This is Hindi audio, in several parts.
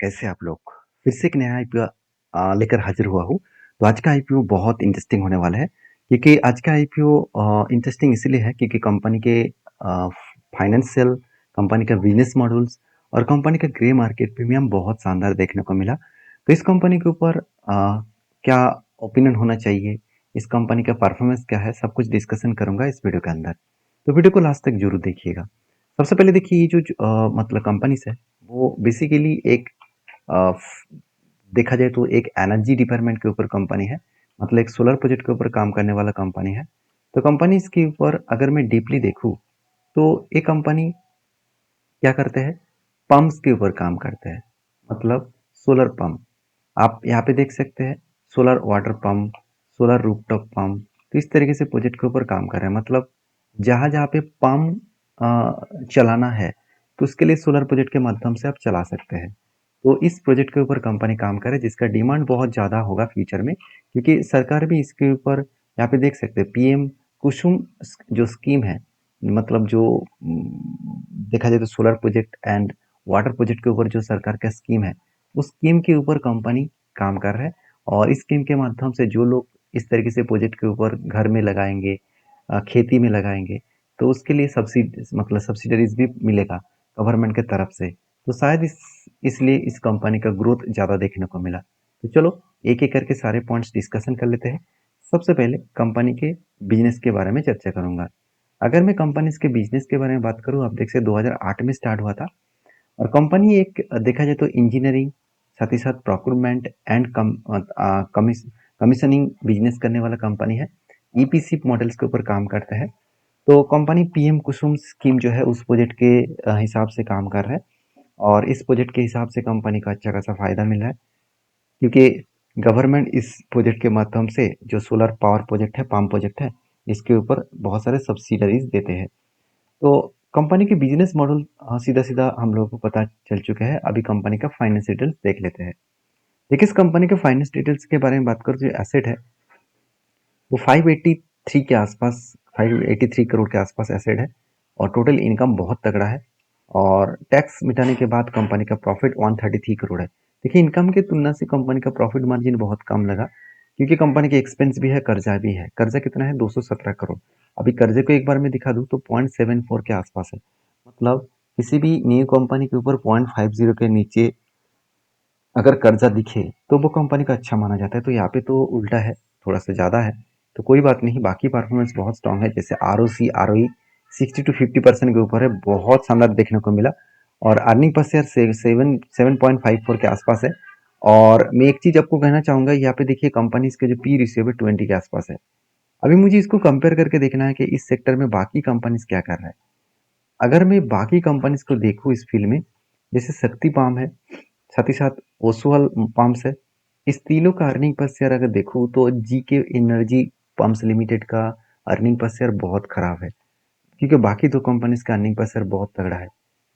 कैसे आप लोग? फिर से एक नया आईपीओ लेकर हाजिर हुआ हूँ। तो आज का आईपीओ बहुत इंटरेस्टिंग होने वाला है क्योंकि आज का आईपीओ इंटरेस्टिंग इसलिए है क्योंकि कंपनी के फाइनेंशियल, कंपनी का बिजनेस मॉडल्स और कंपनी का ग्रे मार्केट प्रीमियम बहुत शानदार देखने को मिला। तो इस कंपनी के ऊपर क्या ओपिनियन होना चाहिए, इस कंपनी का परफॉर्मेंस क्या है, सब कुछ डिस्कशन करूंगा इस वीडियो के अंदर। तो वीडियो को लास्ट तक जरूर देखिएगा। सबसे पहले देखिए ये जो मतलब कंपनीज है वो बेसिकली एक अ, देखा जाए तो एक एनर्जी डिपार्टमेंट के ऊपर कंपनी है, मतलब एक सोलर प्रोजेक्ट के ऊपर काम करने वाला कंपनी है। तो कंपनी इसके ऊपर अगर मैं डीपली देखूं तो ये कंपनी क्या करते हैं, पंप्स के ऊपर काम करते हैं, मतलब सोलर पंप। आप यहाँ पे देख सकते हैं solar water pump, solar rooftop pump. तो इस तरीके से प्रोजेक्ट के ऊपर काम कर रहे हैं, मतलब जहाँ जहाँ पे पंप चलाना है तो उसके लिए सोलर प्रोजेक्ट के माध्यम से आप चला सकते हैं। तो इस प्रोजेक्ट के ऊपर कंपनी काम करे जिसका डिमांड बहुत ज़्यादा होगा फ्यूचर में, क्योंकि सरकार भी इसके ऊपर यहाँ पे देख सकते हैं पीएम कुसुम जो स्कीम है, मतलब जो देखा जाए तो solar project and water project के ऊपर जो सरकार का स्कीम है, उस स्कीम के ऊपर कंपनी काम कर रहा है। और इस स्कीम के माध्यम से जो लोग इस तरीके से प्रोजेक्ट के ऊपर घर में लगाएंगे, खेती में लगाएंगे, तो उसके लिए मतलब सब्सिडरीज भी मिलेगा गवर्नमेंट के तरफ से। तो शायद इसलिए इस कंपनी का ग्रोथ ज़्यादा देखने को मिला। तो चलो एक एक करके सारे पॉइंट्स डिस्कशन कर लेते हैं। सबसे पहले कंपनी के बिजनेस के बारे में चर्चा करूंगा। अगर मैं कंपनी के बिजनेस के बारे में बात करूं, आप देख सकते 2008 में स्टार्ट हुआ था। और कंपनी एक देखा जाए तो इंजीनियरिंग, साथ ही साथ प्रोक्योरमेंट एंड कमीशनिंग बिजनेस करने वाला कंपनी है। ईपीसी मॉडल्स के ऊपर काम करता है। तो कंपनी पीएम कुसुम स्कीम जो है उस प्रोजेक्ट के हिसाब से काम कर रहा है। और इस प्रोजेक्ट के हिसाब से कंपनी का अच्छा खासा फायदा मिल रहा है, क्योंकि गवर्नमेंट इस प्रोजेक्ट के माध्यम से जो सोलर पावर प्रोजेक्ट है, पाम प्रोजेक्ट है, इसके ऊपर बहुत सारे सब्सिडरीज देते हैं। तो कंपनी के बिजनेस मॉडल सीधा सीधा हम लोगों को पता चल चुका है। अभी कंपनी का फाइनेंस डिटेल्स देख लेते हैं। देखिए इस कंपनी के फाइनेंस डिटेल्स के बारे में बात करूँ, जो एसेट है वो 583 के आसपास, 583 करोड़ के आसपास एसेट है। और टोटल इनकम बहुत तगड़ा है। और टैक्स मिटाने के बाद कंपनी का प्रॉफिट 133 करोड़ है। देखिए इनकम की तुलना से कंपनी का प्रॉफिट मार्जिन बहुत कम लगा, क्योंकि कंपनी के एक्सपेंस भी है, कर्जा भी है। कर्जा कितना है, 217 करोड़। अभी कर्जे को एक बार मैं दिखा दूं तो 0.74 के आसपास है। मतलब किसी भी न्यू कंपनी के ऊपर 0.50 के नीचे अगर कर्जा दिखे तो वो कंपनी का अच्छा माना जाता है। तो यहाँ पे तो उल्टा है, थोड़ा सा ज़्यादा है। तो कोई बात नहीं, बाकी परफॉर्मेंस बहुत स्ट्रांग है। जैसे R O C, R O E 60 to 50% के ऊपर है, बहुत शानदार देखने को मिला। और अर्निंग पर शेयर 7.54 के आसपास है। और मैं एक चीज़ आपको कहना चाहूँगा, यहाँ पे देखिए कंपनी के जो पी रिशियो है 20 के आसपास है। अभी मुझे इसको कंपेयर करके देखना है कि इस सेक्टर में बाकी कंपनीज क्या कर रहा है। अगर मैं बाकी कंपनीज को देखूँ इस फील्ड में, जैसे शक्ति पाम है, साथ ही साथ ओसवाल पंप्स है, इस तीनों का अर्निंग पर शेयर अगर देखूँ तो जीके एनर्जी पंप्स लिमिटेड का अर्निंग पर शेयर बहुत खराब है, क्योंकि बाकी दो कंपनीज का अर्निंग पर शेयर बहुत तगड़ा है।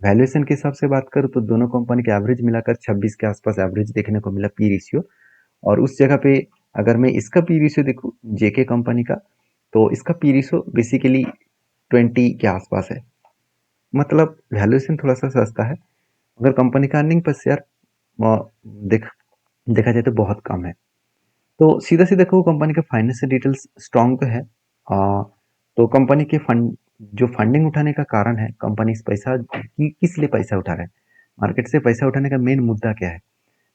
वैल्यूएशन के हिसाब से बात करूँ तो दोनों कंपनी के एवरेज मिलाकर 26 के आसपास एवरेज देखने को मिला पी रेशियो। और उस जगह पे अगर मैं इसका पी रेशियो देखूँ जेके कंपनी का, तो इसका पी रेशियो बेसिकली 20 के आसपास है। मतलब वैल्यूएशन थोड़ा सा सस्ता है, अगर कंपनी का अर्निंग पर शेयर देख देखा जाए तो बहुत कम है। तो सीधा सीधा कहूँ कंपनी के फाइनेंशियल डिटेल्स स्ट्रांग तो है। तो कंपनी के फंड, जो फंडिंग उठाने का कारण है, कंपनी इस पैसा किस लिए पैसा उठा रहा है, मार्केट से पैसा उठाने का मेन मुद्दा क्या है।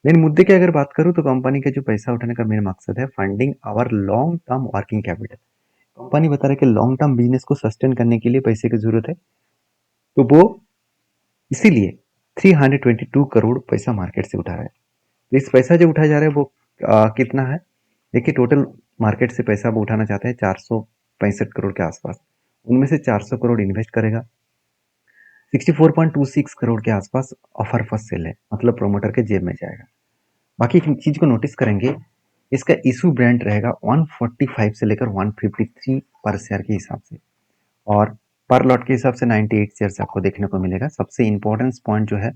मेन मुद्दे की अगर बात करूँ तो कंपनी का जो पैसा उठाने का मेन मकसद है funding our long term working capital. Company बता रहा है कि लॉन्ग टर्म बिजनेस को सस्टेन करने के लिए पैसे की जरूरत है। तो वो इसीलिए 322 करोड़ पैसा मार्केट से उठा रहा है। तो इस पैसा जो उठाया जा रहा है वो कितना है, देखिए टोटल मार्केट से पैसा वो उठाना चाहते हैं 465 करोड़ के आसपास। उनमें से 400 करोड़ इन्वेस्ट करेगा। 64.26 करोड़ के आसपास ऑफर फर्स्ट सेल है, मतलब प्रोमोटर के जेब में जाएगा। बाकी एक चीज को नोटिस करेंगे, इसका इशू ब्रांड रहेगा 145 से लेकर 153 पर शेयर के हिसाब से। और पर लॉट के हिसाब से 98 शेयर्स आपको देखने को मिलेगा। सबसे इंपॉर्टेंट पॉइंट जो है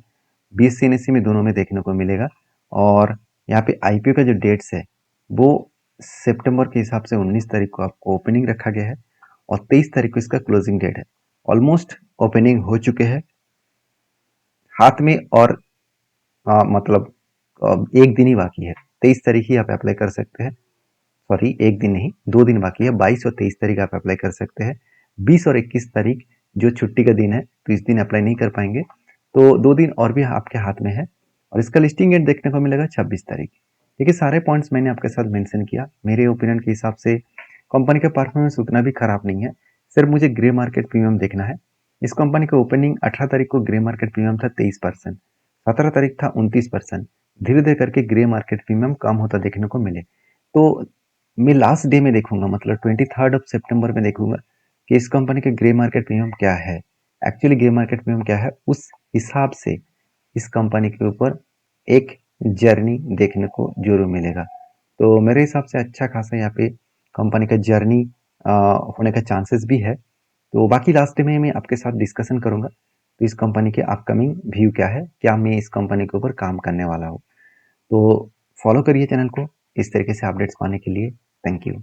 बीएससी एनएससी में दोनों में देखने को मिलेगा। और यहाँ पे आईपीओ का जो डेट्स है वो सितंबर के हिसाब से 19 तारीख को आपको ओपनिंग रखा गया है और 23 तारीख को इसका क्लोजिंग डेट है। ऑलमोस्ट ओपनिंग हो चुके हैं हाथ में। और मतलब 1 दिन ही बाकी है। 23 तारीख ही आप अप्लाई कर सकते हैं। सॉरी, 1 दिन नहीं, 2 दिन बाकी है। 22 और 23 तारीख आप अप्लाई कर सकते हैं। 20 और 21 तारीख जो छुट्टी का दिन है, तो इस दिन अप्लाई नहीं कर पाएंगे। तो 2 दिन और भी आपके हाथ में है और इसका लिस्टिंग डेट देखने को मिलेगा 26 तारीख। देखिए, सारे पॉइंट्स मैंने आपके साथ मेंशन किया। मेरे ओपिनियन के हिसाब से कंपनी का परफॉर्मेंस उतना भी खराब नहीं है। सिर्फ मुझे ग्रे मार्केट प्रीमियम देखना है। इस कंपनी का ओपनिंग 18 तारीख को ग्रे मार्केट प्रीमियम था 23%, 17 तारीख था 29%। धीरे धीरे करके ग्रे मार्केट प्रीमियम कम होता देखने को मिले। तो मैं लास्ट डे में देखूंगा, मतलब 23 सितंबर में देखूंगा कि इस कंपनी का ग्रे मार्केट प्रीमियम क्या है। एक्चुअली ग्रे मार्केट प्रीमियम क्या है, उस हिसाब से इस कंपनी के ऊपर एक जर्नी देखने को जरूर मिलेगा। तो मेरे हिसाब से अच्छा खासा यहाँ पे कंपनी का जर्नी होने का चांसेस भी है। तो बाकी लास्ट में मैं आपके साथ डिस्कशन करूंगा तो इस कंपनी के अपकमिंग व्यू क्या है, क्या मैं इस कंपनी के ऊपर काम करने वाला हूँ। तो फॉलो करिए चैनल को इस तरीके से अपडेट्स पाने के लिए। Thank you.